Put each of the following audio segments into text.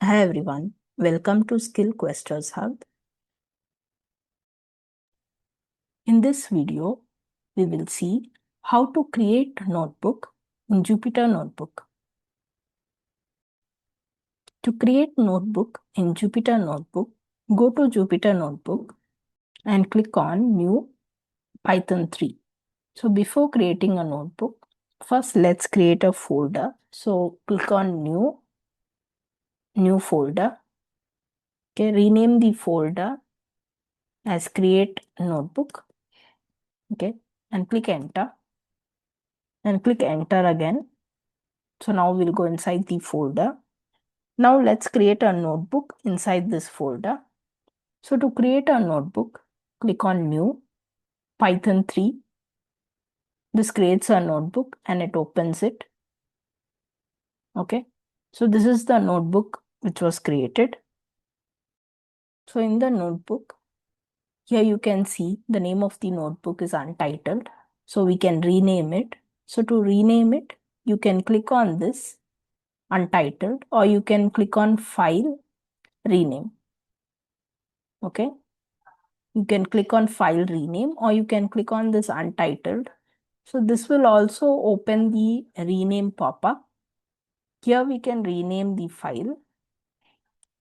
Hi everyone, welcome to Skill Questers Hub. In this video, we will see how to create a notebook in Jupyter Notebook. To create notebook in Jupyter Notebook, go to Jupyter Notebook and click on New Python 3. So before creating a notebook, first let's create a folder. So click on New Folder. Okay, rename the folder as Create Notebook. Okay, and click Enter. And click Enter again. So now we'll go inside the folder. Now let's create a notebook inside this folder. So to create a notebook, click on New, Python 3. This creates a notebook and it opens it. Okay. So this is the notebook which was created. So in the notebook, here you can see the name of the notebook is untitled. So we can rename it. So to rename it, you can click on this untitled or you can click on File, Rename. Okay. You can click on File, Rename, or you can click on this untitled. So this will also open the rename pop-up. Here we can rename the file.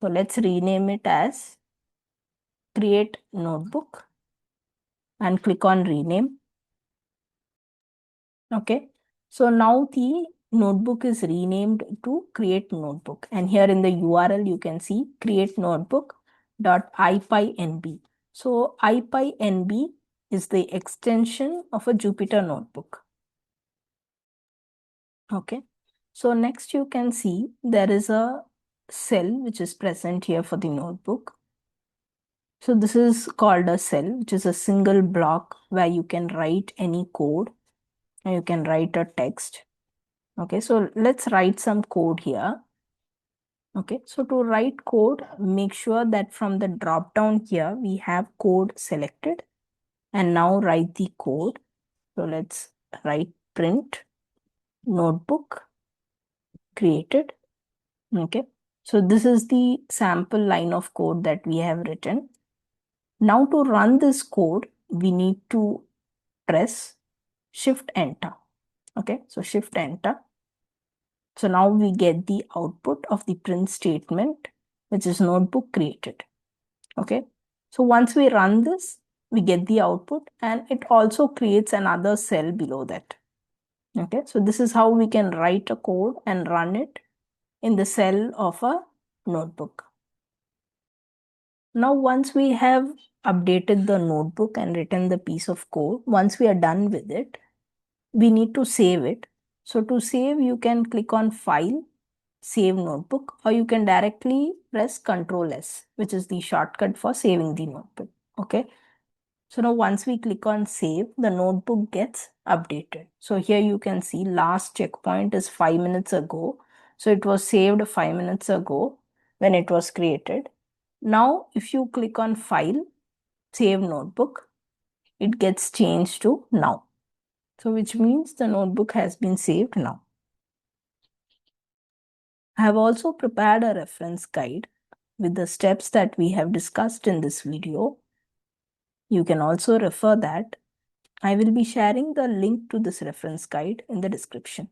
So let's rename it as Create Notebook and click on Rename. Okay. So now the notebook is renamed to Create Notebook. And here in the URL, you can see create notebook.ipynb. So ipynb is the extension of a Jupyter Notebook. Okay. So next you can see there is a cell which is present here for the notebook. So this is called a cell, which is a single block where you can write any code and you can write a text. Okay, so let's write some code here. Okay, so to write code, make sure that from the drop down here, we have code selected. And now write the code. So let's write print notebook created. Okay, so this is the sample line of code that we have written. Now to run this code, we need to press Shift Enter. Okay, so Shift Enter. So now we get the output of the print statement, which is notebook created. Okay, so once we run this, we get the output and it also creates another cell below that. Okay, so this is how we can write a code and run it in the cell of a notebook. Now, once we have updated the notebook and written the piece of code, once we are done with it, we need to save it. So to save, you can click on File, Save Notebook, or you can directly press Ctrl S, which is the shortcut for saving the notebook. Okay. So now once we click on Save, the notebook gets updated. So here you can see last checkpoint is 5 minutes ago. So it was saved 5 minutes ago when it was created. Now, if you click on File, Save Notebook, it gets changed to Now. So which means the notebook has been saved now. I have also prepared a reference guide with the steps that we have discussed in this video. You can also refer that. I will be sharing the link to this reference guide in the description.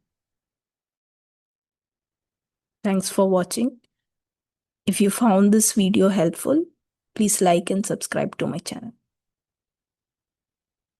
Thanks for watching. If you found this video helpful, please like and subscribe to my channel.